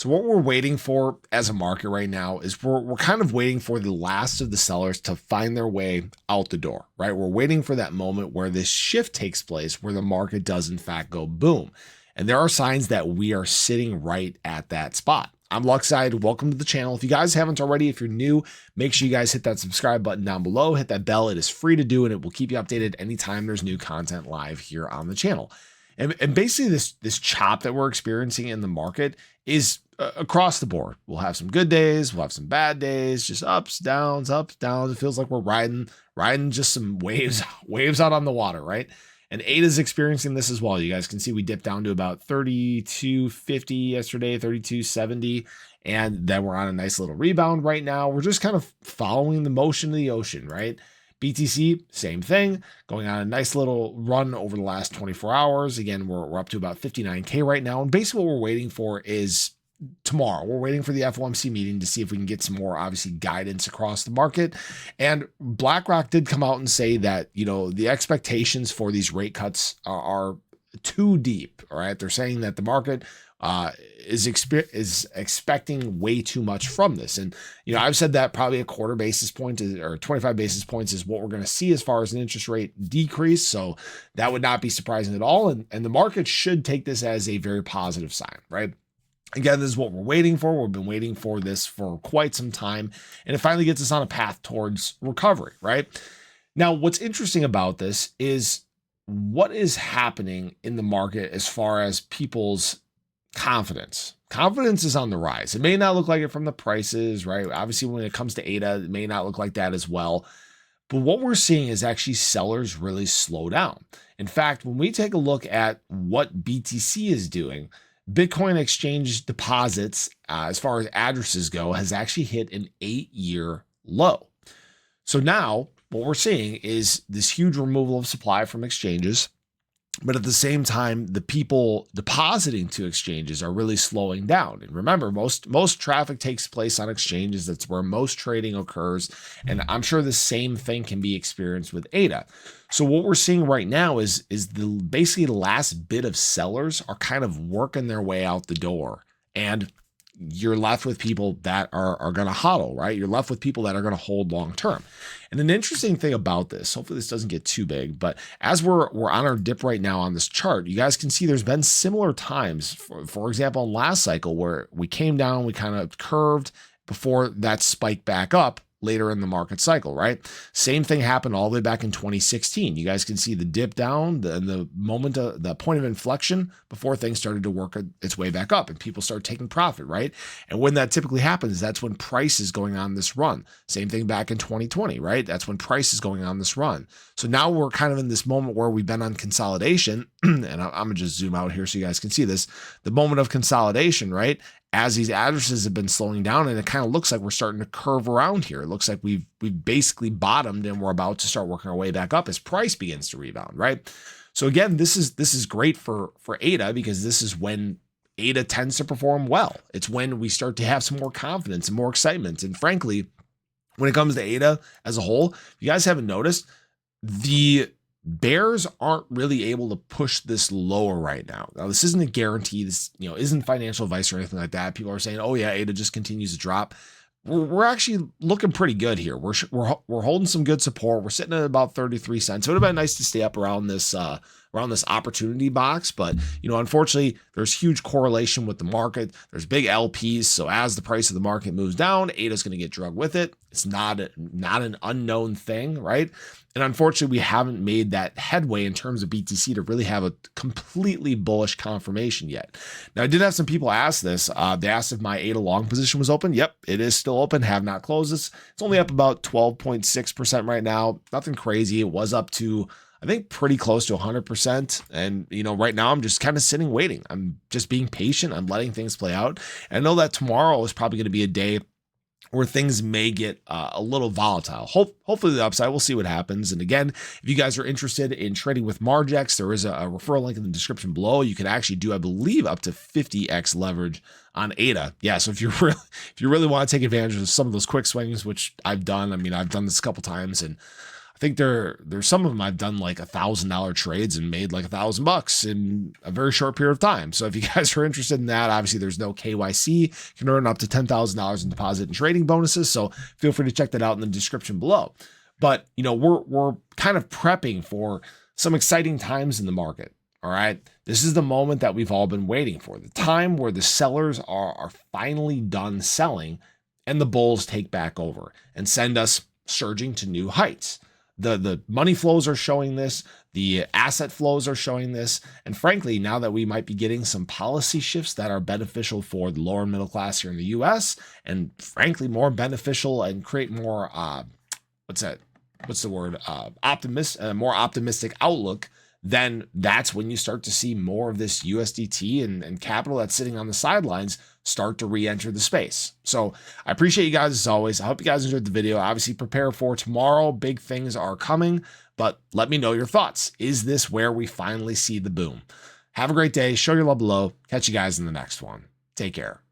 So what we're waiting for as a market right now is we're kind of waiting for the last of the sellers to find their way out the door, right? We're waiting for that moment where this shift takes place, where the market does in fact go boom. And there are signs that we are sitting right at that spot. I'm Luckside. Welcome to the channel. If you guys haven't already, if you're new, make sure you guys hit that subscribe button down below, hit that bell. It is free to do, and it will keep you updated anytime there's new content live here on the channel. And basically this chop that we're experiencing in the market is across the board. We'll have some good days, we'll have some bad days, just ups, downs, ups, downs. It feels like we're riding just some waves out on the water, right? And ADA is experiencing this as well. You guys can see we dipped down to about 32.50 yesterday, 32.70, and then we're on a nice little rebound right now. We're just kind of following the motion of the ocean, right? BTC, same thing, going on a nice little run over the last 24 hours. Again, we're up to about 59K right now. And basically what we're waiting for is tomorrow. We're waiting for the FOMC meeting to see if we can get some more, obviously, guidance across the market. And BlackRock did come out and say that, you know, the expectations for these rate cuts are too deep. All right. They're saying that the market is expecting way too much from this. And, you know, I've said that probably a quarter basis point or 25 basis points is what we're going to see as far as an interest rate decrease. So that would not be surprising at all. And the market should take this as a very positive sign, right? Again, this is what we're waiting for. We've been waiting for this for quite some time, and it finally gets us on a path towards recovery, right? Now, what's interesting about this is what is happening in the market as far as people's confidence. Confidence is on the rise. It may not look like it from the prices, right? Obviously, when it comes to ADA, it may not look like that as well. But what we're seeing is actually sellers really slow down. In fact, when we take a look at what BTC is doing, Bitcoin exchange deposits, as far as addresses go, has actually hit an 8-year low. So now what we're seeing is this huge removal of supply from exchanges. But at the same time, the people depositing to exchanges are really slowing down. And remember, most traffic takes place on exchanges. That's where most trading occurs. And I'm sure the same thing can be experienced with ADA. So what we're seeing right now is basically the last bit of sellers are kind of working their way out the door. And you're left with people that are going to hodl, right? You're left with people that are going to hold long term. And an interesting thing about this, hopefully this doesn't get too big, but as we're on our dip right now on this chart, you guys can see there's been similar times, for example, in last cycle where we came down, we kind of curved before that spike back up later in the market cycle, right? Same thing happened all the way back in 2016. You guys can see the dip down, the moment, the point of inflection before things started to work its way back up and people start taking profit, right? And when that typically happens, that's when price is going on this run. Same thing back in 2020, right? That's when price is going on this run. So now we're kind of in this moment where we've been on consolidation, and I'm gonna just zoom out here so you guys can see this, the moment of consolidation, right? As these addresses have been slowing down, and it kind of looks like we're starting to curve around here. It looks like we've basically bottomed and we're about to start working our way back up as price begins to rebound, right? So again, this is great for ADA because this is when ADA tends to perform well. It's when we start to have some more confidence and more excitement. And frankly, when it comes to ADA as a whole, if you guys haven't noticed, the bears aren't really able to push this lower right now. Now, this isn't a guarantee. This, you know, isn't financial advice or anything like that. People are saying, "Oh yeah, ADA just continues to drop." We're actually looking pretty good here. We're holding some good support. We're sitting at about 33 cents. It would have been nice to stay up around this opportunity box, but you know, unfortunately, there's huge correlation with the market. There's big LPs, so as the price of the market moves down, ADA is going to get drugged with it. It's not an unknown thing, right? And unfortunately, we haven't made that headway in terms of BTC to really have a completely bullish confirmation yet. Now, I did have some people ask this. They asked if my ADA long position was open. Yep, it is still open. Have not closed this. It's only up about 12.6% right now. Nothing crazy. It was up to, I think, pretty close to 100%. And, you know, right now I'm just kind of sitting waiting. I'm just being patient. I'm letting things play out. And I know that tomorrow is probably going to be a day where things may get a little volatile. Hopefully the upside, we'll see what happens. And again, if you guys are interested in trading with Margex, there is a referral link in the description below. You can actually do, I believe, up to 50x leverage on ADA. Yeah, so if you really want to take advantage of some of those quick swings, which I've done, I mean, I've done this a couple times, and I think there's some of them I've done like $1,000 trades and made like $1,000 in a very short period of time. So if you guys are interested in that, obviously there's no KYC. You can earn up to $10,000 in deposit and trading bonuses. So feel free to check that out in the description below. But we're kind of prepping for some exciting times in the market. All right. This is the moment that we've all been waiting for, the time where the sellers are finally done selling and the bulls take back over and send us surging to new heights. The money flows are showing this. The asset flows are showing this. And frankly, now that we might be getting some policy shifts that are beneficial for the lower middle class here in the US, and frankly, more beneficial and create more, more optimistic outlook, then that's when you start to see more of this USDT and capital that's sitting on the sidelines start to re-enter the space. So I appreciate you guys as always. I hope you guys enjoyed the video. Obviously prepare for tomorrow. Big things are coming, but let me know your thoughts. Is this where we finally see the boom? Have a great day. Show your love below. Catch you guys in the next one. Take care.